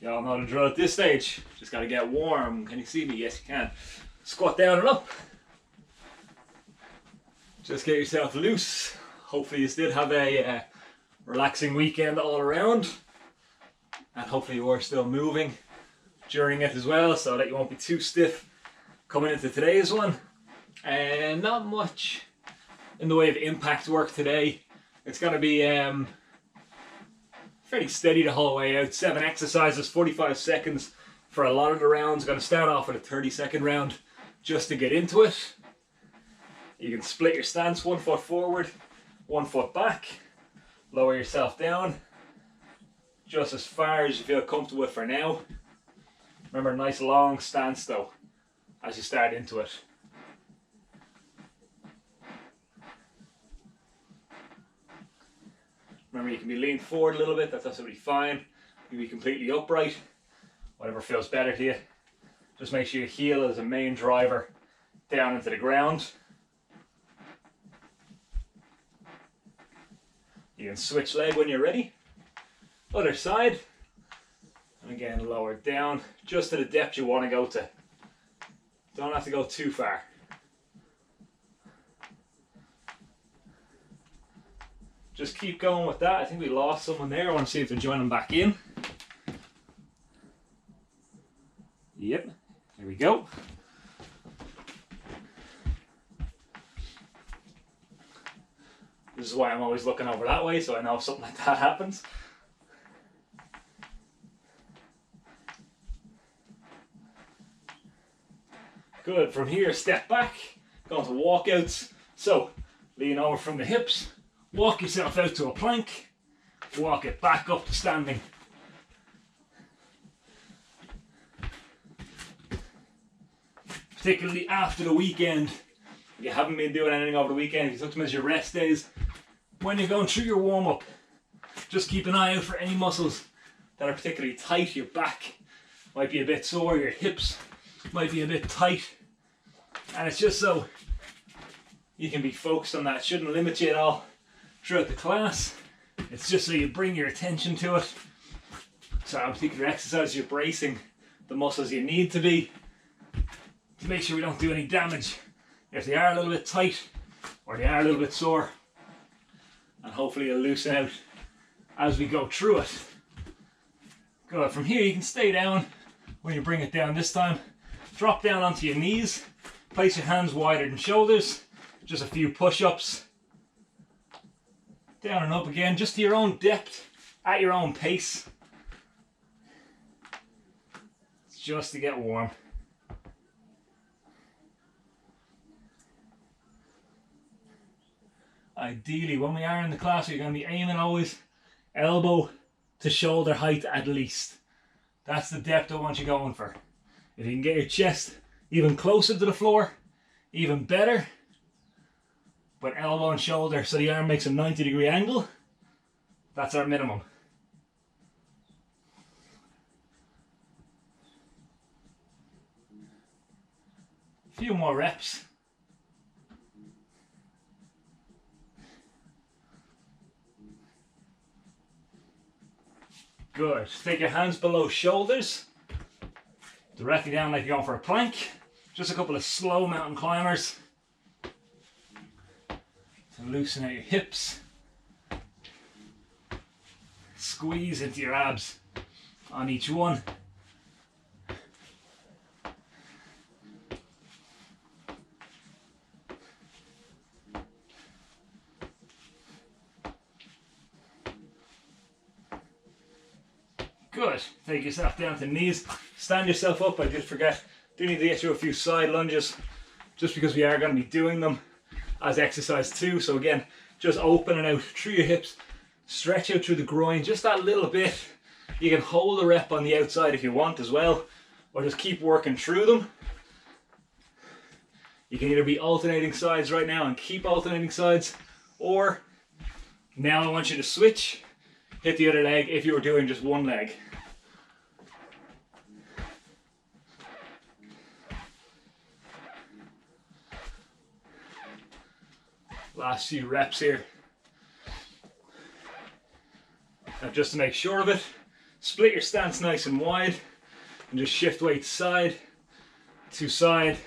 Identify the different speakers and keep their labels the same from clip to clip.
Speaker 1: Y'all know the drill at this stage. Just gotta get warm. Can you see me? Yes, you can. Squat down and up. Just get yourself loose. Hopefully you still have a relaxing weekend all around. And hopefully you are still moving during it as well, so that you won't be too stiff coming into today's one. And not much in the way of impact work today. It's going to be fairly steady the whole way out. 7 exercises, 45 seconds for a lot of the rounds. Going to start off with a 30-second round just to get into it. You can split your stance, 1 foot forward, 1 foot back. Lower yourself down just as far as you feel comfortable with for now. Remember, a nice long stance though as you start into it. Remember, you can be leaned forward a little bit, that's absolutely fine. You can be completely upright, whatever feels better to you. Just make sure your heel is a main driver down into the ground. You can switch leg when you're ready. Other side. And again, lower down, just to the depth you want to go to. Don't have to go too far. Just keep going with that. I think we lost someone there. I want to see if they're joining back in. Yep, there we go. This is why I'm always looking over that way, so I know if something like that happens. Good. From here, step back, go into walkouts. So, lean over from the hips, walk yourself out to a plank, walk it back up to standing. Particularly after the weekend, if you haven't been doing anything over the weekend, if you took them as your rest days, when you're going through your warm-up, just keep an eye out for any muscles that are particularly tight. Your back might be a bit sore, your hips might be a bit tight, and it's just so you can be focused on that. It shouldn't limit you at all throughout the class. It's just so you bring your attention to it. So on particular exercise, you're bracing the muscles you need to be to make sure we don't do any damage if they are a little bit tight or they are a little bit sore. And hopefully it'll loosen out as we go through it. Good. From here you can stay down. When you bring it down this time, drop down onto your knees, place your hands wider than shoulders, just a few push-ups. Down and up again, just to your own depth, at your own pace. It's just to get warm. Ideally, when we are in the class, you're going to be aiming always elbow to shoulder height at least. That's the depth I want you going for. If you can get your chest even closer to the floor, even better. But elbow and shoulder, so the arm makes a 90-degree angle. That's our minimum. A few more reps. Good. Take your hands below shoulders, directly down like you're going for a plank. Just a couple of slow mountain climbers to loosen out your hips. Squeeze into your abs on each one. Good. Take yourself down to knees. Stand yourself up. I did forget. Do need to get you a few side lunges just because we are going to be doing them as exercise 2. So again, just opening out through your hips. Stretch out through the groin just that little bit. You can hold a rep on the outside if you want as well, or just keep working through them. You can either be alternating sides right now and keep alternating sides, or now I want you to switch. Hit the other leg if you were doing just one leg. Last few reps here. Now just to make sure of it, split your stance nice and wide and just shift weight side to side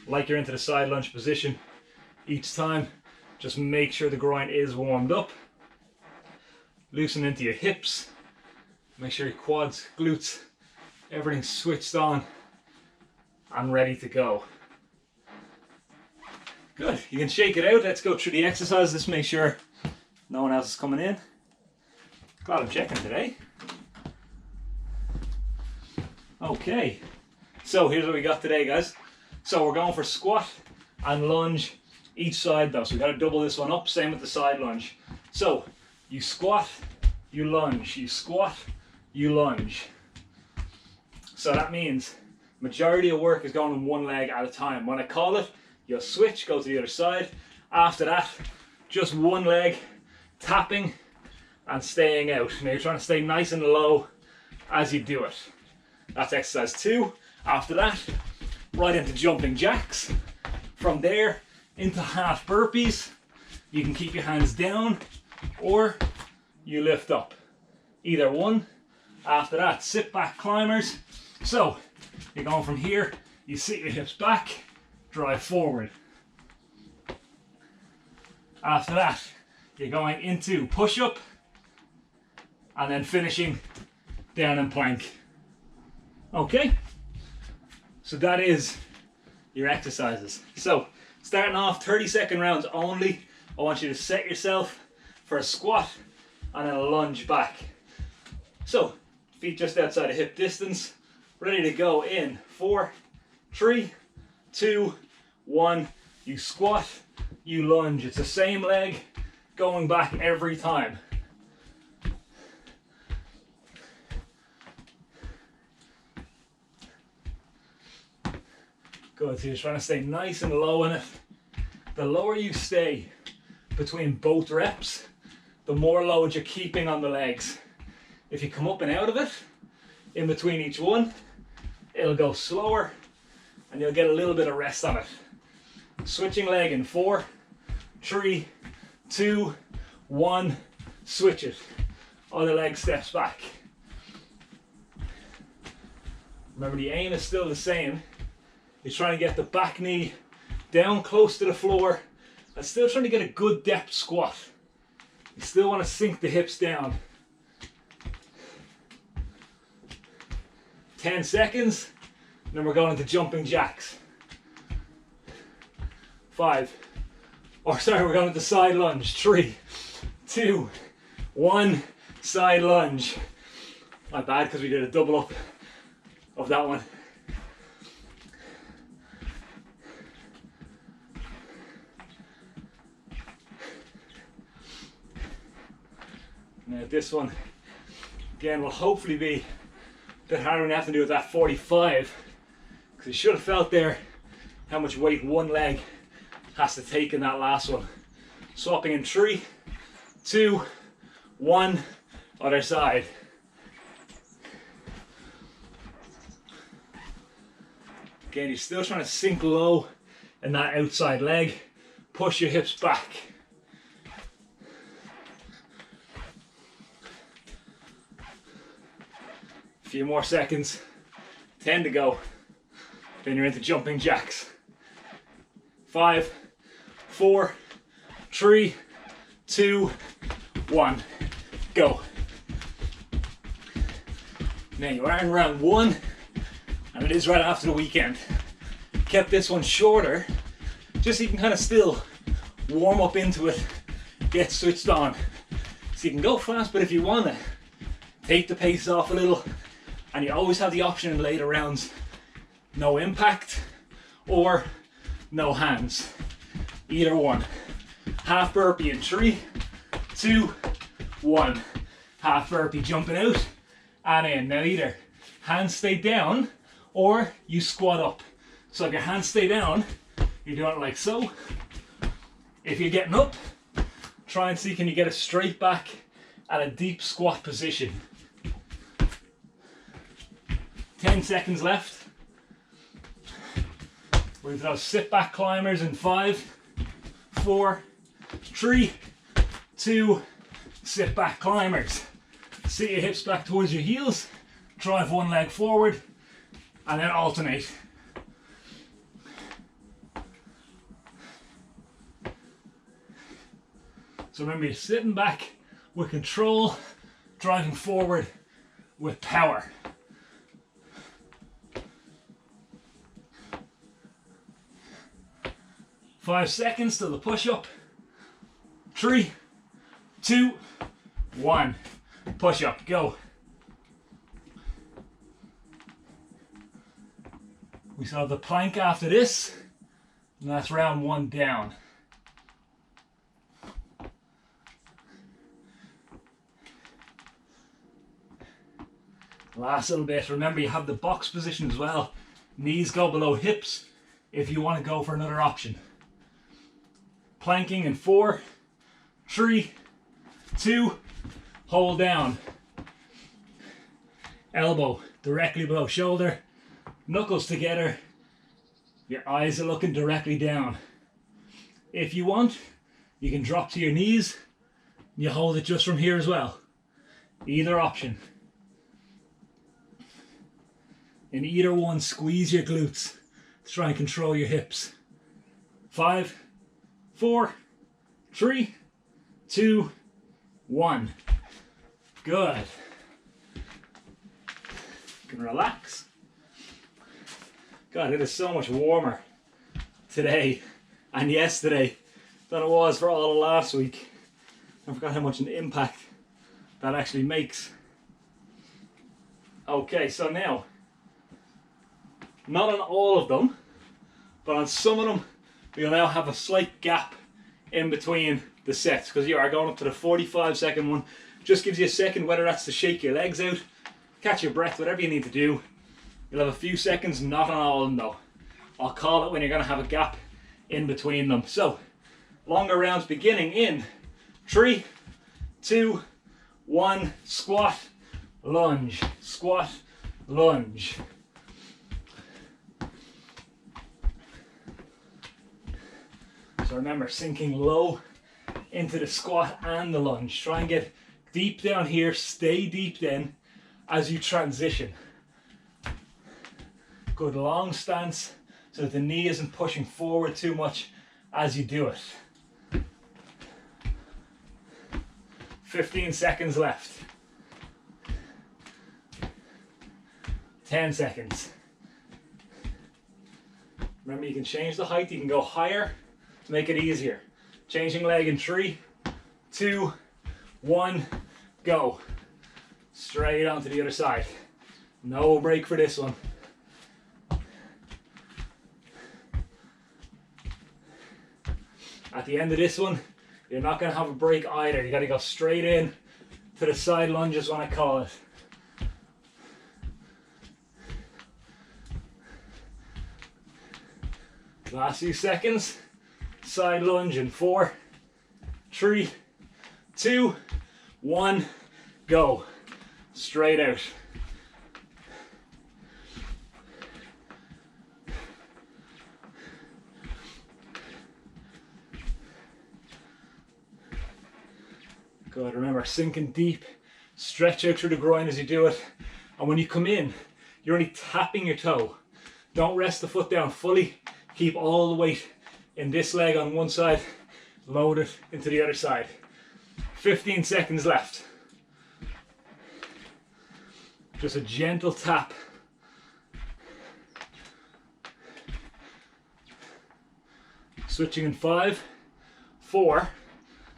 Speaker 1: like you're into the side lunge position each time. Just make sure the groin is warmed up. Loosen into your hips. Make sure your quads, glutes, everything's switched on and ready to go. Good, you can shake it out. Let's go through the exercise. Let's make sure no one else is coming in. Glad I'm checking today. Okay, so here's what we got today, guys. So we're going for squat and lunge each side though. So we got to double this one up, same with the side lunge. So you squat, you lunge, you squat, you lunge. So that means majority of work is going on one leg at a time. When I call it, you'll switch, go to the other side. After that, just one leg, tapping and staying out. Now you're trying to stay nice and low as you do it. That's exercise 2. After that, right into jumping jacks. From there, into half burpees. You can keep your hands down or you lift up. Either one. After that, sit back climbers. So, you're going from here, you sit your hips back, drive forward. After that, you're going into push-up and then finishing down in plank. Okay, so that is your exercises. So, starting off 30-second rounds only. I want you to set yourself for a squat and then a lunge back. So, feet just outside of hip distance. Ready to go in 4, 3, 2, 1. You squat, you lunge. It's the same leg going back every time. Good, so you're trying to stay nice and low in it. The lower you stay between both reps, the more load you're keeping on the legs. If you come up and out of it, in between each one, it'll go slower and you'll get a little bit of rest on it. Switching leg in 4, 3, 2, 1, switch it. Other leg steps back. Remember, the aim is still the same. You're trying to get the back knee down close to the floor and still trying to get a good depth squat. You still want to sink the hips down. 10 seconds, then we're going into jumping jacks. 5, or sorry, we're going into side lunge. 3, 2, 1, side lunge. Not bad because we did a double up of that one. Now this one, again, will hopefully be a bit harder than you have to do with that 45, because you should have felt there how much weight one leg has to take in that last one. Swapping in 3, 2, 1, other side. Again, you're still trying to sink low in that outside leg. Push your hips back. A few more seconds, 10 to go, then you're into jumping jacks. 5, 4, 3, 2, 1, go. Now you are in round 1, and it is right after the weekend. Kept this one shorter, just so you can kind of still warm up into it, get switched on. So you can go fast, but if you want to, take the pace off a little. And you always have the option in later rounds, no impact or no hands. Either one. Half burpee in 3, 2, 1. Half burpee jumping out and in. Now either hands stay down or you squat up. So if your hands stay down, you're doing it like so. If you're getting up, try and see can you get it straight back at a deep squat position. 10 seconds left. We're into those sit back climbers in 5, 4, 3, 2, sit back climbers. Sit your hips back towards your heels, drive one leg forward, and then alternate. So remember, you're sitting back with control, driving forward with power. Five seconds to the push-up. 3, 2, 1. Push-up, go. We still have the plank after this, and that's round 1 down. Last little bit. Remember, you have the box position as well. Knees go below hips if you want to go for another option. Planking in 4, 3, 2, hold down. Elbow directly below shoulder, knuckles together, your eyes are looking directly down. If you want, you can drop to your knees, you hold it just from here as well. Either option. In either one, squeeze your glutes to try and control your hips. 5, 4, 3, 2, 1. Good. You can relax. God, it is so much warmer today and yesterday than it was for all of last week. I forgot how much an impact that actually makes. Okay, so now, not on all of them, but on some of them, we'll now have a slight gap in between the sets, because you are going up to the 45-second one. Just gives you a second, whether that's to shake your legs out, catch your breath, whatever you need to do. You'll have a few seconds, not on all of them though. I'll call it when you're going to have a gap in between them. So, longer rounds beginning in 3, 2, 1, squat, lunge, squat, lunge. So remember, sinking low into the squat and the lunge. Try and get deep down here, stay deep then as you transition. Good long stance so that the knee isn't pushing forward too much as you do it. 15 seconds left. 10 seconds. Remember, you can change the height, you can go higher to make it easier. Changing leg in 3, 2, 1, go. Straight onto the other side. No break for this one. At the end of this one, you're not going to have a break either. You got to go straight in to the side lunges when I call it. Last few seconds. Side lunge in 4, 3, 2, 1, go. Straight out. Good, remember, sinking deep, stretch out through the groin as you do it, and when you come in, you're only tapping your toe. Don't rest the foot down fully, keep all the weight in this leg on one side, load it into the other side. 15 seconds left. Just a gentle tap. Switching in 5, 4,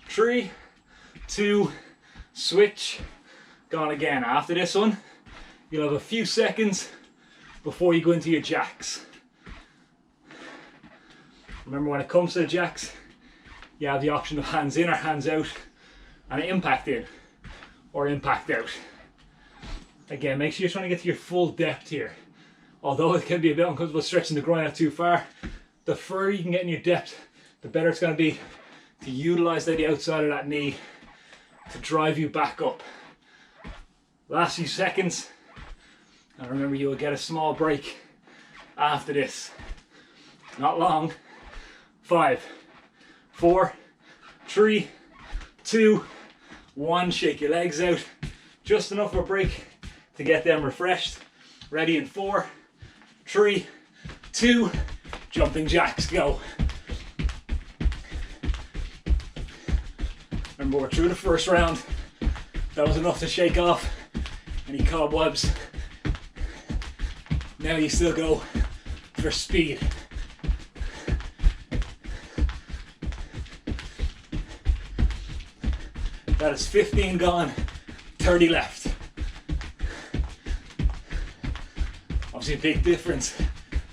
Speaker 1: 3, 2, switch. Gone again. After this one, you'll have a few seconds before you go into your jacks. Remember, when it comes to the jacks, you have the option of hands in or hands out, and impact in or impact out. Again, make sure you're trying to get to your full depth here. Although it can be a bit uncomfortable stretching the groin out too far, the further you can get in your depth, the better it's going to be to utilize the outside of that knee to drive you back up. Last few seconds, and remember, you will get a small break after this. Not long. 5, 4, 3, 2, 1. Shake your legs out. Just enough of a break to get them refreshed. Ready in 4, 3, 2, jumping jacks, go. Remember, we're through the first round. That was enough to shake off any cobwebs. Now you still go for speed. That is 15 gone, 30 left. Obviously a big difference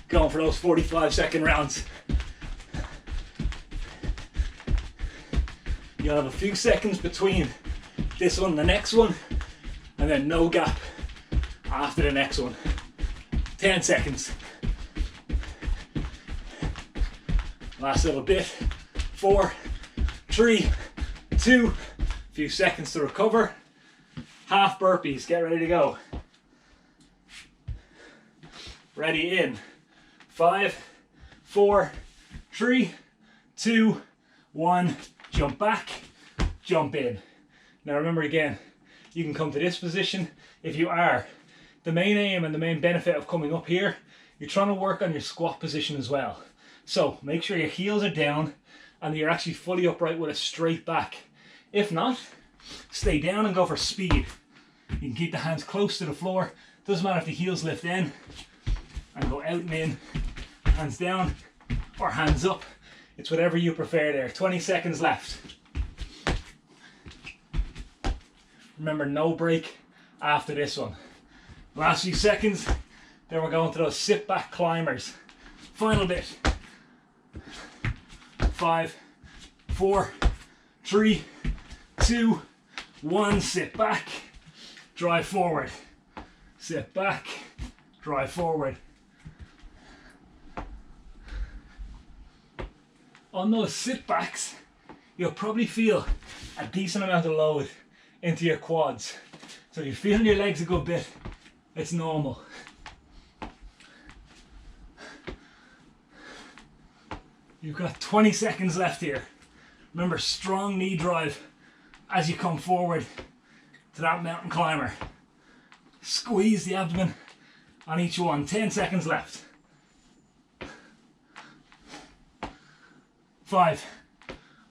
Speaker 1: going for those 45-second rounds. You'll have a few seconds between this one and the next one, and then no gap after the next one. 10 seconds. Last little bit. 4, 3, 2, a few seconds to recover. Half burpees, get ready to go. Ready in 5, 4, 3, 2, 1, jump back, jump in. Now remember again, you can come to this position if you are. The main aim and the main benefit of coming up here, you're trying to work on your squat position as well. So make sure your heels are down and you're actually fully upright with a straight back. If not, stay down and go for speed. You can keep the hands close to the floor. Doesn't matter if the heels lift in and go out and in, hands down or hands up. It's whatever you prefer there. 20 seconds left. Remember, no break after this one. Last few seconds, then we're going to those sit back climbers. Final bit. 5, 4, 3, 2, 1, sit back, drive forward. Sit back, drive forward. On those sit backs, you'll probably feel a decent amount of load into your quads. So if you're feeling your legs a good bit, it's normal. You've got 20 seconds left here. Remember, strong knee drive as you come forward to that mountain climber. Squeeze the abdomen on each one. 10 seconds left. 5,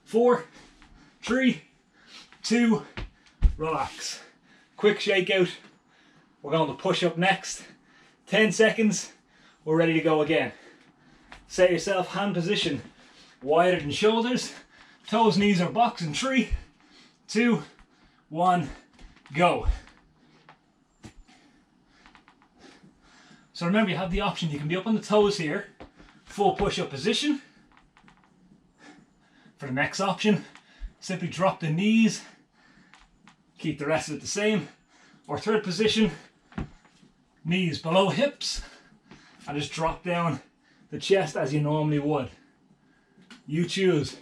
Speaker 1: 4, 3, 2, relax. Quick shakeout. We're going to push up next. 10 seconds. We're ready to go again. Set yourself hand position wider than shoulders. Toes, knees are box in 3, 2, 1, go. So remember, you have the option. You can be up on the toes here, full push-up position. For the next option, simply drop the knees, keep the rest of it the same. Or third position, knees below hips, and just drop down the chest as you normally would. You choose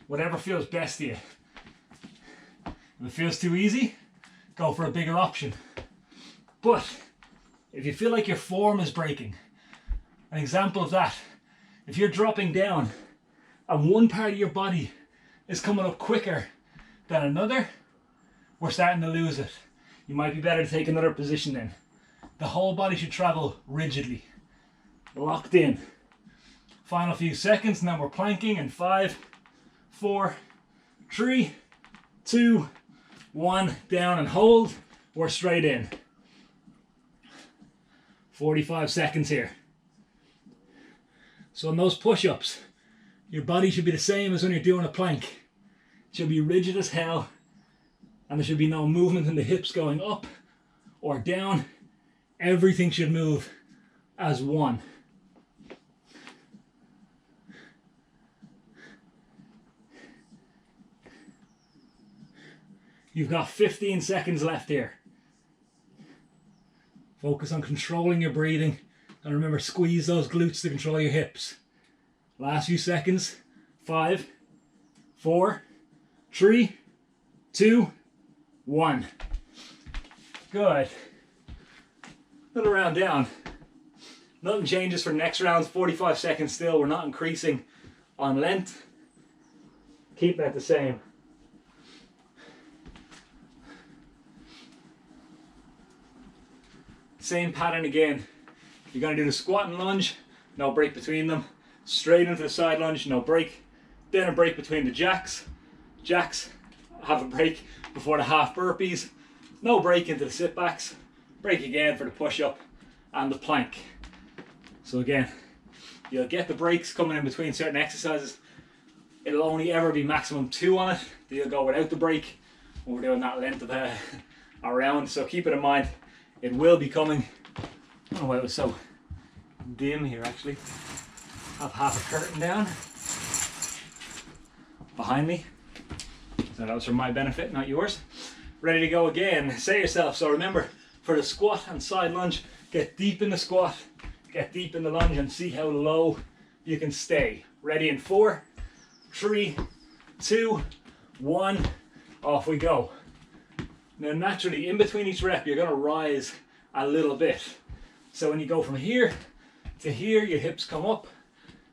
Speaker 1: whatever feels best to you. If it feels too easy, go for a bigger option. But if you feel like your form is breaking, an example of that, if you're dropping down and one part of your body is coming up quicker than another, we're starting to lose it. You might be better to take another position then. The whole body should travel rigidly, locked in. Final few seconds, and then we're planking in 5, 4, 3, 2, 1, down and hold, or straight in. 45 seconds here. So on those push-ups, your body should be the same as when you're doing a plank. It should be rigid as hell, and there should be no movement in the hips going up or down. Everything should move as one. You've got 15 seconds left here. Focus on controlling your breathing, and remember, squeeze those glutes to control your hips. Last few seconds. 5, 4, 3, 2, 1. Good. Little round down. Nothing changes for next round. 45 seconds still. We're not increasing on length. Keep that the same. Same pattern again. You're going to do the squat and lunge, no break between them. Straight into the side lunge, no break. Then a break between the jacks. Jacks have a break before the half burpees. No break into the sit backs. Break again for the push up and the plank. So again, you'll get the breaks coming in between certain exercises. It'll only ever be maximum 2 on it. You'll go without the break when we're doing that length of a round. So keep it in mind, it will be coming. I don't know why it was so dim here actually. Have half a curtain down behind me. So that was for my benefit, not yours. Ready to go again. Set yourself. So remember, for the squat and side lunge, get deep in the squat, get deep in the lunge, and see how low you can stay. Ready in 4, 3, 2, 1, off we go. Now naturally, in between each rep, you're gonna rise a little bit. So when you go from here to here, your hips come up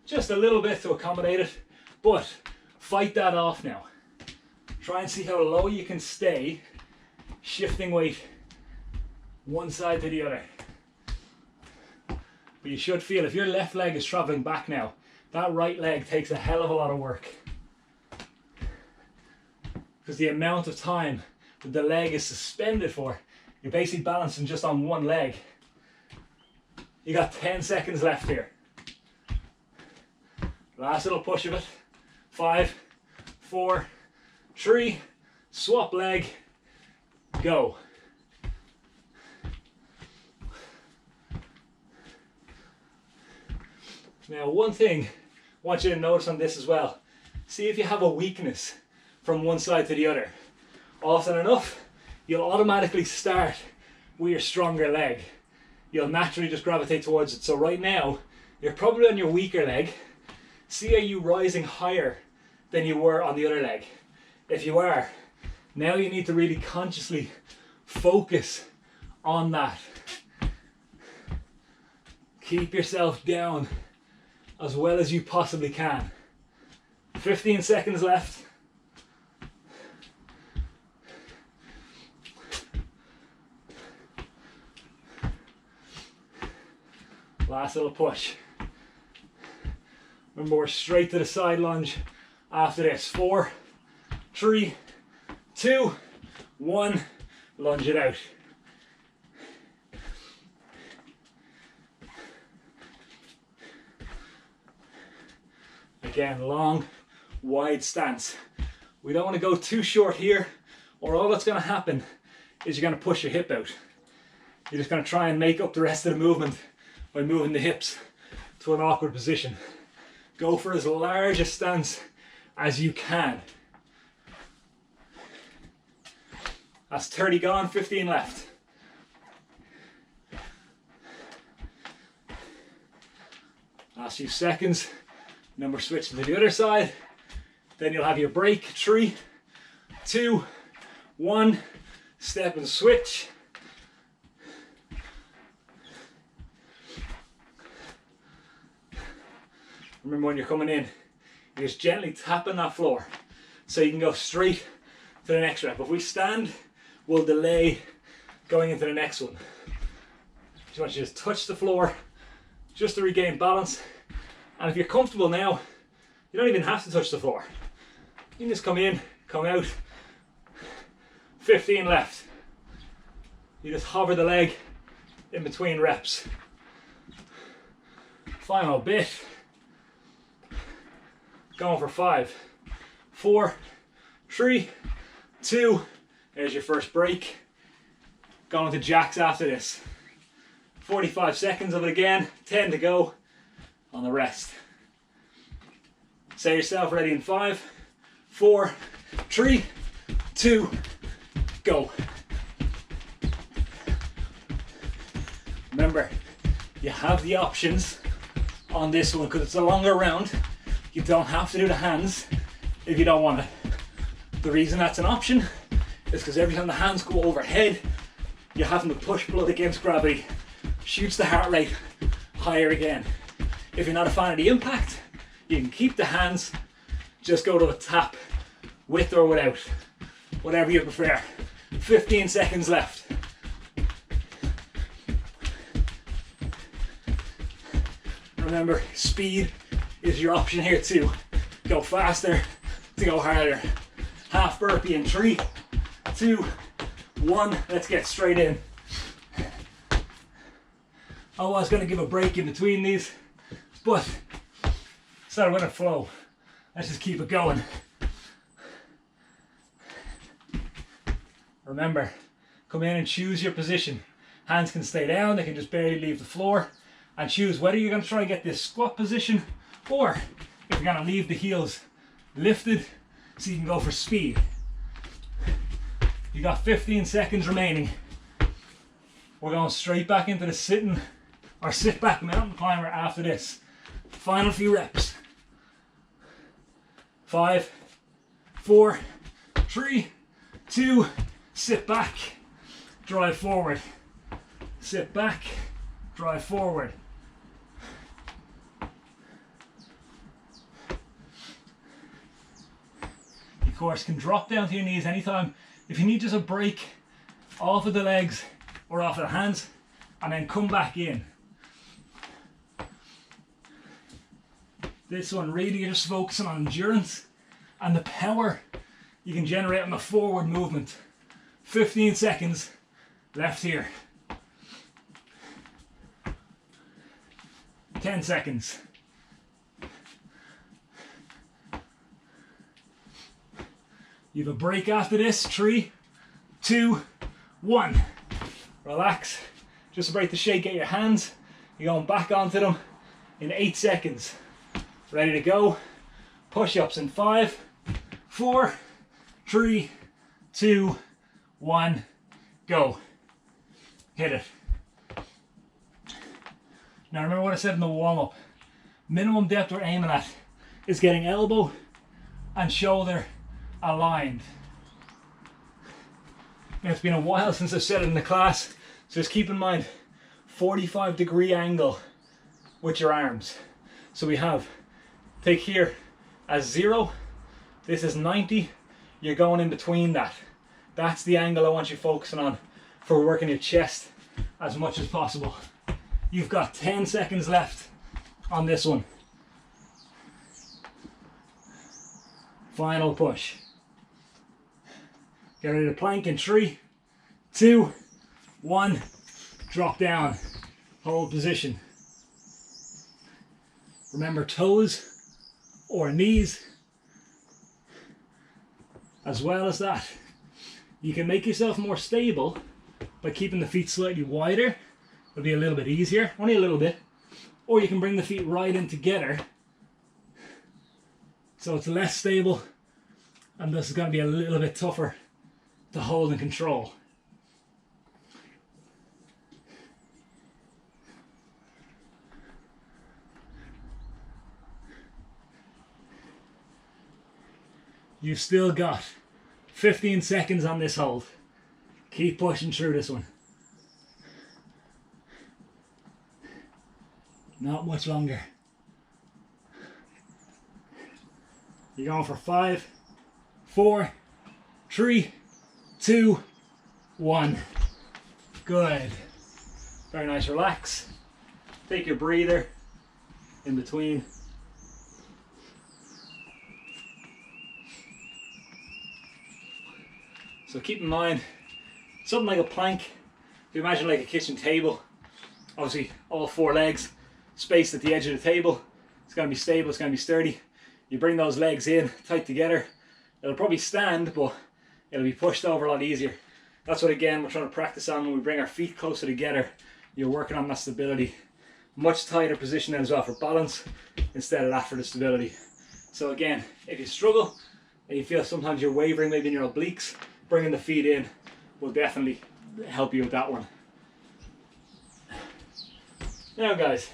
Speaker 1: just a little bit to accommodate it, but fight that off now. Try and see how low you can stay, shifting weight one side to the other. But you should feel, if your left leg is traveling back now, that right leg takes a hell of a lot of work. Because the amount of time that the leg is suspended for, you're basically balancing just on one leg. You got 10 seconds left here. Last little push of it. 5, 4, 3, swap leg, go. Now one thing I want you to notice on this as well, see if you have a weakness from one side to the other. Often enough, you'll automatically start with your stronger leg. You'll naturally just gravitate towards it. So right now, you're probably on your weaker leg. See, are you rising higher than you were on the other leg? If you are, now you need to really consciously focus on that. Keep yourself down as well as you possibly can. 15 seconds left. Last little push. Remember, we're straight to the side lunge after this. 4, 3, 2, 1, lunge it out. Again, long, wide stance. We don't want to go too short here, or all that's going to happen is you're going to push your hip out. You're just going to try and make up the rest of the movement by moving the hips to an awkward position. Go for as large a stance as you can. That's 30 gone, 15 left. Last few seconds. Then we're switching to the other side. Then you'll have your break. 3, 2, 1. Step and switch. Remember, when you're coming in, you're just gently tapping that floor so you can go straight to the next rep. If we stand, we'll delay going into the next one. Just want you to just touch the floor just to regain balance. And if you're comfortable now, you don't even have to touch the floor. You can just come in, come out. 15 left. You just hover the leg in between reps. Final bit. Going for 5, 4, 3, 2. There's your first break. Going to jacks after this. 45 seconds of it again. 10 to go on the rest. Set yourself ready in 5, 4, 3, 2, go. Remember, you have the options on this one because it's a longer round. You don't have to do the hands if you don't want it. The reason that's an option is because every time the hands go overhead, you're having to push blood against gravity. Shoots the heart rate higher again. If you're not a fan of the impact, you can keep the hands, just go to a tap, with or without, whatever you prefer. 15 seconds left. Remember, speed is your option here too. Go faster, to go harder. Half burpee in 3, 2, 1. Let's get straight in. I was going to give a break in between these, but so I'm going to flow. Let's just keep it going. Remember, come in and choose your position. Hands can stay down, they can just barely leave the floor, and choose whether you're going to try and get this squat position or if you're going to leave the heels lifted so you can go for speed. You got 15 seconds remaining. We're going straight back into the sitting or sit back mountain climber after this. Final few reps. 5, 4, 3, 2, sit back, drive forward. Sit back, drive forward. You, of course, can drop down to your knees anytime. If you need just a break off of the legs or off of the hands, and then come back in. This one really you're just focusing on endurance and the power you can generate on the forward movement. 15 seconds left here. 10 seconds. You have a break after this. 3, 2, 1. Relax. Just a break to shake out your hands. You're going back onto them in 8 seconds. Ready to go. Push-ups in 5, 4, 3, 2, 1. Go. Hit it. Now remember what I said in the warm-up. Minimum depth we're aiming at is getting elbow and shoulder aligned. Now it's been a while since I've said it in the class, so just keep in mind 45-degree angle with your arms. So we have, take here as 0, this is 90, you're going in between that. That's the angle I want you focusing on for working your chest as much as possible. You've got 10 seconds left on this one. Final push. Get ready to plank in 3, 2, 1. Drop down. Hold position. Remember toes or knees. As well as that, you can make yourself more stable by keeping the feet slightly wider. It'll be a little bit easier, only a little bit. Or you can bring the feet right in together so it's less stable and this is going to be a little bit tougher to hold and control. You've still got 15 seconds on this hold. Keep pushing through this one. Not much longer. You're going for 5, 4, 3, 2, 1. Good. Very nice, relax. Take your breather in between. So keep in mind, something like a plank, if you imagine like a kitchen table, obviously all 4 legs spaced at the edge of the table. It's going to be stable, it's going to be sturdy. You bring those legs in tight together. It'll probably stand, but it'll be pushed over a lot easier. That's what, again, we're trying to practice on when we bring our feet closer together. You're working on that stability. Much tighter position then as well for balance instead of that for the stability. So again, if you struggle and you feel sometimes you're wavering maybe in your obliques, bringing the feet in will definitely help you with that one. Now guys,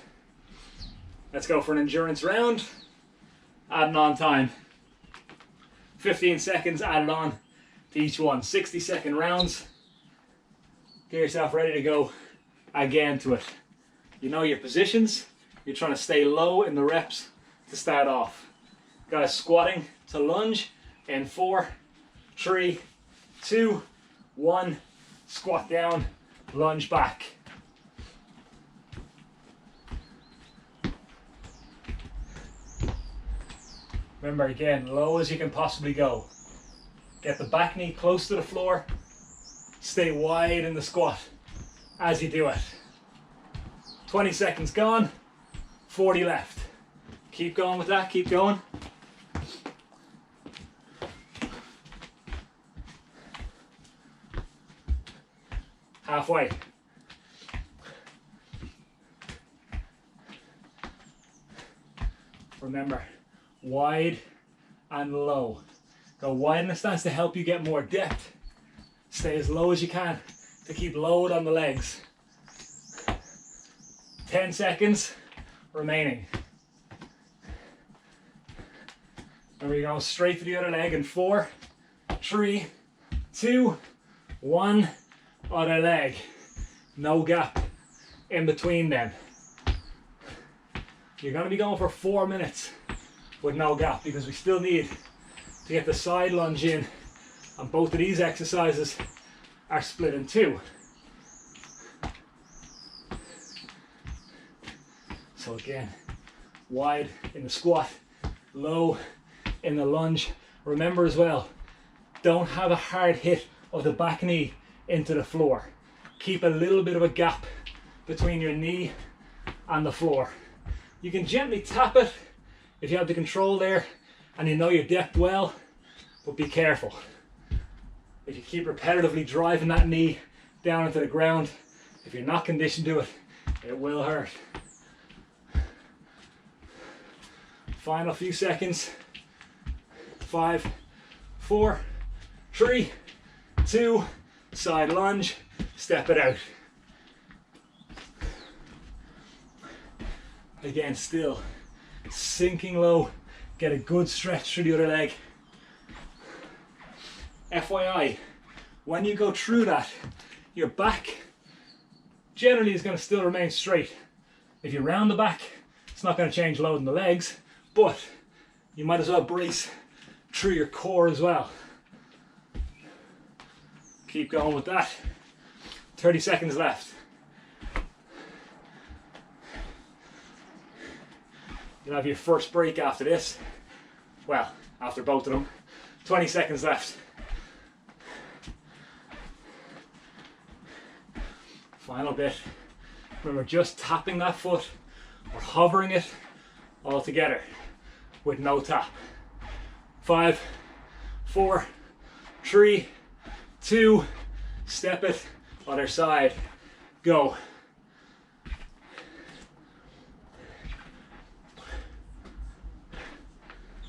Speaker 1: let's go for an endurance round. Adding on time. 15 seconds added on to each one. 60-second rounds. Get yourself ready to go again to it. You know your positions. You're trying to stay low in the reps to start off. Guys, squatting to lunge in 4, 3, 2, 1. Squat down, lunge back. Remember, again, low as you can possibly go. Get the back knee close to the floor. Stay wide in the squat as you do it. 20 seconds gone, 40 left. Keep going with that, keep going. Halfway. Remember, wide and low. Go wide in the stance to help you get more depth. Stay as low as you can to keep load on the legs. 10 seconds remaining. And we're going straight to the other leg in 4, 3, 2, 1. Other leg. No gap in between them. You're going to be going for 4 minutes with no gap because we still need to get the side lunge in, and both of these exercises are split in 2. So again, wide in the squat, low in the lunge. Remember as well, don't have a hard hit of the back knee into the floor. Keep a little bit of a gap between your knee and the floor. You can gently tap it if you have the control there and you know your depth well, but be careful. If you keep repetitively driving that knee down into the ground, if you're not conditioned to it, it will hurt. Final few seconds. 5, 4, 3, 2, side lunge, step it out. Again, still sinking low, get a good stretch through the other leg. FYI, when you go through that, your back generally is going to still remain straight. If you round the back, it's not going to change load in the legs, but you might as well brace through your core as well. Keep going with that. 30 seconds left. You'll have your first break after this. Well, after both of them. 20 seconds left. Final bit. Remember, just tapping that foot or hovering it all together with no tap. 5, 4, 3, 2, step it, other side, go.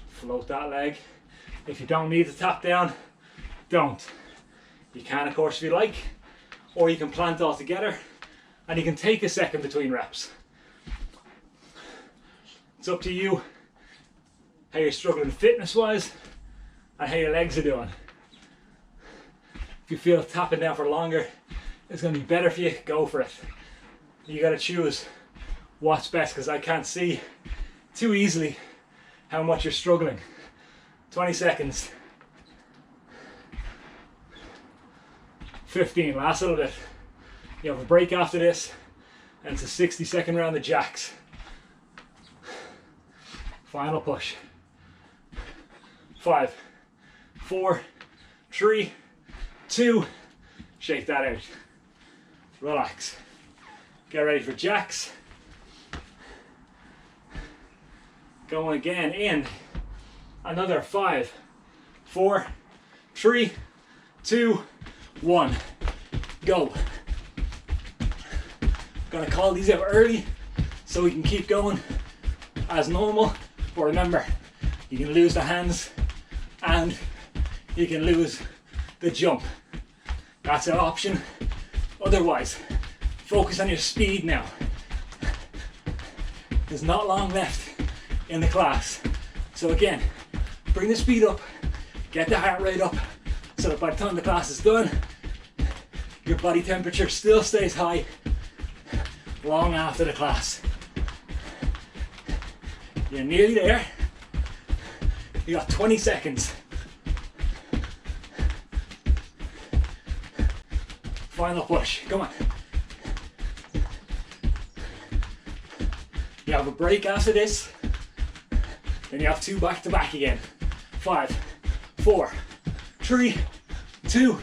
Speaker 1: Float that leg. If you don't need to tap down, don't. You can, of course, if you like, or you can plant all together and you can take a second between reps. It's up to you how you're struggling fitness wise and how your legs are doing. If you feel tapping down for longer, it's going to be better for you, go for it. You got to choose what's best, because I can't see too easily how much you're struggling. 20 seconds. 15, last little bit. You have a break after this, and it's a 60-second round of jacks. Final push. 5, 4, 3, 2, shake that out. Relax. Get ready for jacks. Going again in another 5, 4, 3, 2, 1. Go. Gonna call these out early so we can keep going as normal. But remember, you can lose the hands and you can lose the jump. That's an option. Otherwise, focus on your speed now. There's not long left in the class. So again, bring the speed up, get the heart rate up, so that by the time the class is done, your body temperature still stays high long after the class. You're nearly there. You got 20 seconds. Final push, come on. You have a break after this, Then you have 2 back to back again. 5, 4, 3, 2,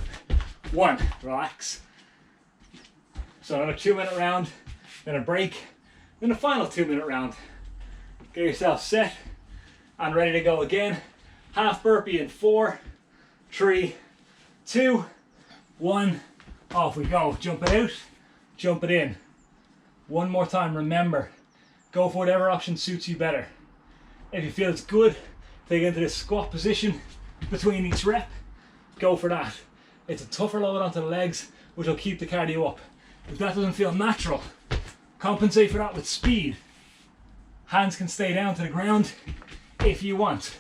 Speaker 1: 1. Relax. So another 2-minute round, then a break, then a final 2-minute round. Get yourself set and ready to go again. Half burpee in 4, 3, 2, 1. Off we go. Jump it out, jump it in. One more time, remember, go for whatever option suits you better. If you feel it's good, take it into this squat position between each rep, go for that. It's a tougher load onto the legs, which will keep the cardio up. If that doesn't feel natural, compensate for that with speed. Hands can stay down to the ground if you want.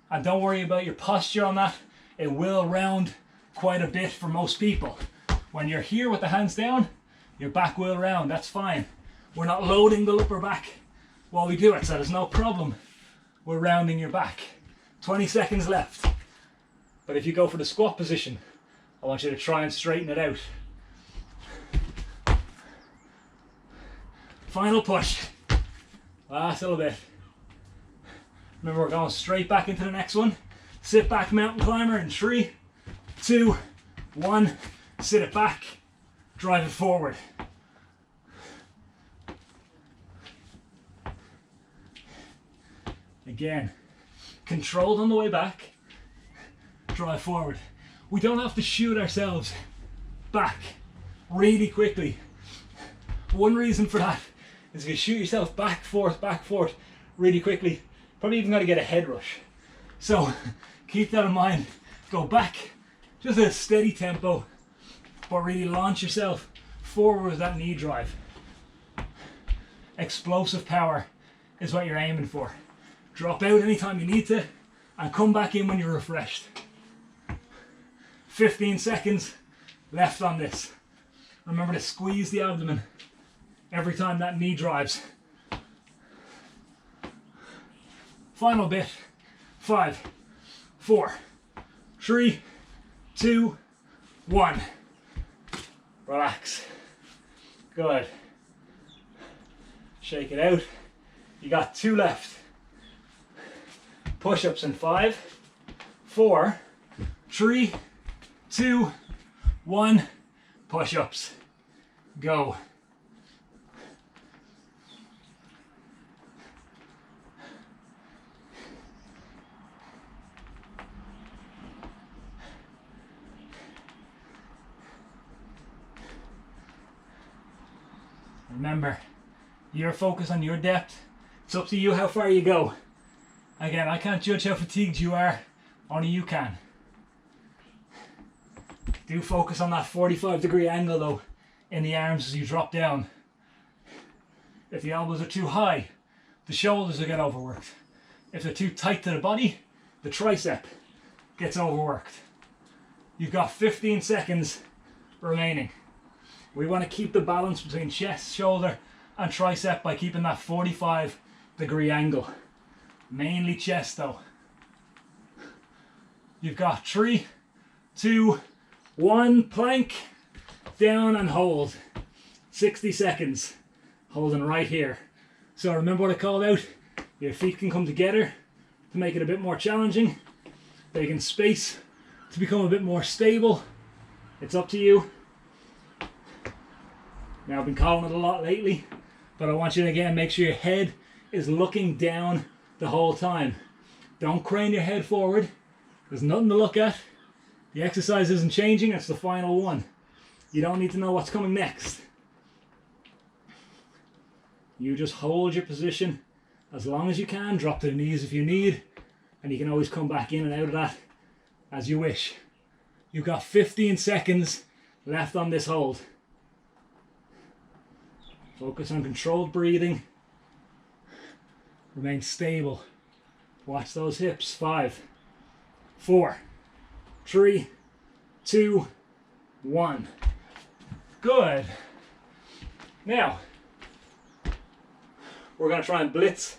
Speaker 1: And don't worry about your posture on that. It will round quite a bit for most people. When you're here with the hands down, your back will round, that's fine. We're not loading the upper back while we do it, so there's no problem. We're rounding your back. 20 seconds left. But if you go for the squat position, I want you to try and straighten it out. Final push. Last little bit. Remember, we're going straight back into the next one. Sit back mountain climber in 3, 2, 1. Sit it back. Drive it forward. Again, controlled on the way back. Drive forward. We don't have to shoot ourselves back really quickly. One reason for that is if you shoot yourself back, forth, really quickly, probably even got to get a head rush. So keep that in mind. Go back, just at a steady tempo, but really launch yourself forward with that knee drive. Explosive power is what you're aiming for. Drop out anytime you need to and come back in when you're refreshed. 15 seconds left on this. Remember to squeeze the abdomen every time that knee drives. Final bit. 5, 4, 3, 2, 1. Relax. Good. Shake it out. You got 2 left. Push-ups in 5, 4, 3, 2, 1. Push-ups. Go. Remember, you're focused on your depth. It's up to you how far you go. Again, I can't judge how fatigued you are, only you can. Do focus on that 45-degree angle though in the arms as you drop down. If the elbows are too high, the shoulders will get overworked. If they're too tight to the body, the tricep gets overworked. You've got 15 seconds remaining. We want to keep the balance between chest, shoulder and tricep by keeping that 45-degree angle. Mainly chest though. You've got 3, 2, 1. Plank, down and hold. 60 seconds. Holding right here. So remember what I called out? Your feet can come together to make it a bit more challenging. They can space to become a bit more stable. It's up to you. Now I've been calling it a lot lately, but I want you to again make sure your head is looking down the whole time. Don't crane your head forward. There's nothing to look at. The exercise isn't changing, it's the final one. You don't need to know what's coming next. You just hold your position as long as you can, drop to the knees if you need, and you can always come back in and out of that as you wish. You've got 15 seconds left on this hold. Focus on controlled breathing. Remain stable. Watch those hips. 5, 4, 3, 2, 1. Good. Now, we're going to try and blitz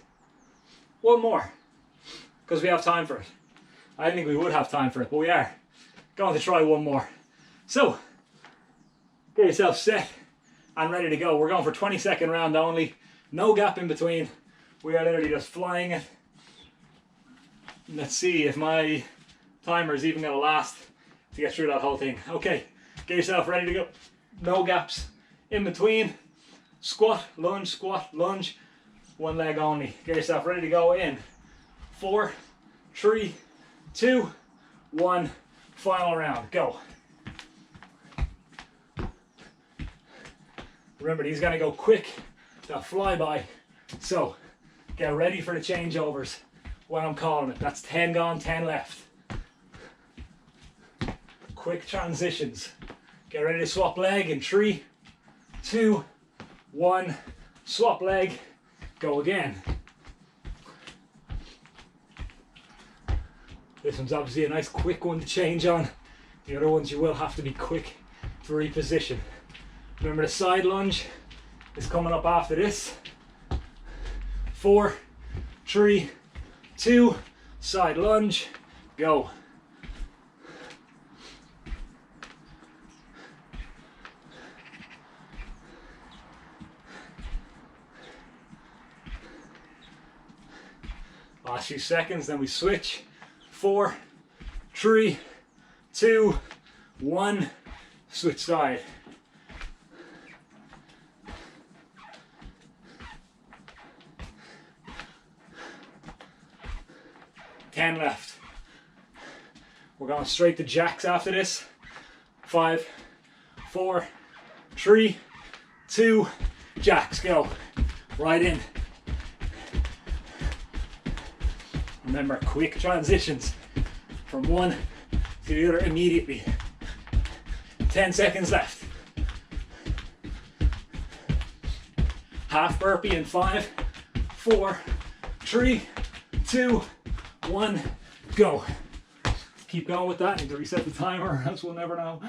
Speaker 1: one more because we have time for it. I didn't think we would have time for it, but we are going to try one more. So, get yourself set and ready to go. We're going for 20-second round only. No gap in between. We are literally just flying it. Let's see if my timer is even going to last to get through that whole thing. Okay, get yourself ready to go. No gaps in between. Squat, lunge, one leg only. Get yourself ready to go in 4, 3, 2, 1. Final round, go. Remember, these are going to go quick. They'll fly by. So get ready for the changeovers when I'm calling it. That's 10 gone, 10 left. Quick transitions. Get ready to swap leg in 3, 2, 1. Swap leg. Go again. This one's obviously a nice quick one to change on. The other ones you will have to be quick to reposition. Remember, the side lunge is coming up after this. 4, 3, 2, side lunge, go. Last few seconds, then we switch. 4, 3, 2, 1, switch side. Ten left. We're going straight to jacks after this. 5, 4, 3, 2, jacks, go. Right in. Remember, quick transitions from one to the other immediately. 10 seconds left. Half burpee in 5, 4, 3, 2, 1, go. Keep going with that. Need to reset the timer, else we'll never know.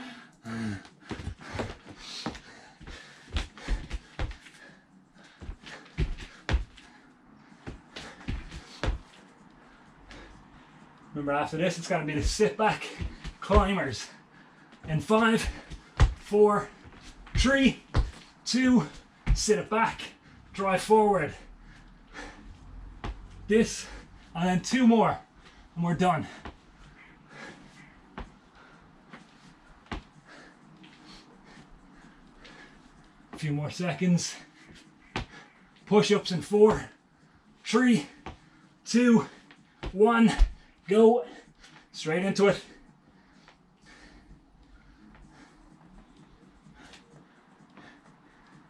Speaker 1: Remember, after this, it's going to be the sit back climbers. In 5, 4, 3, 2, sit it back, drive forward. This, and then 2 more, and we're done. A few more seconds. Push-ups in 4, 3, 2, 1, go. Straight into it.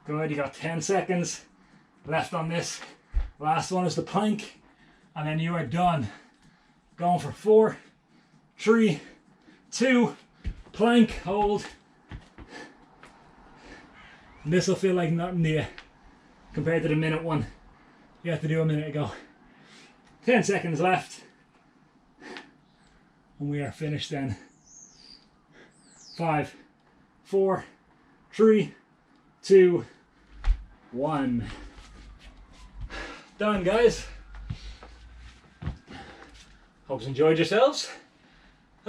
Speaker 1: Good, you got 10 seconds left on this. Last one is the plank, and then you are done. Going for 4, 3, 2, plank, hold. And this will feel like nothing to you compared to the minute one you had to do a minute ago. 10 seconds left. And we are finished then. 5, 4, 3, 2, 1. Done, guys. Hope you enjoyed yourselves.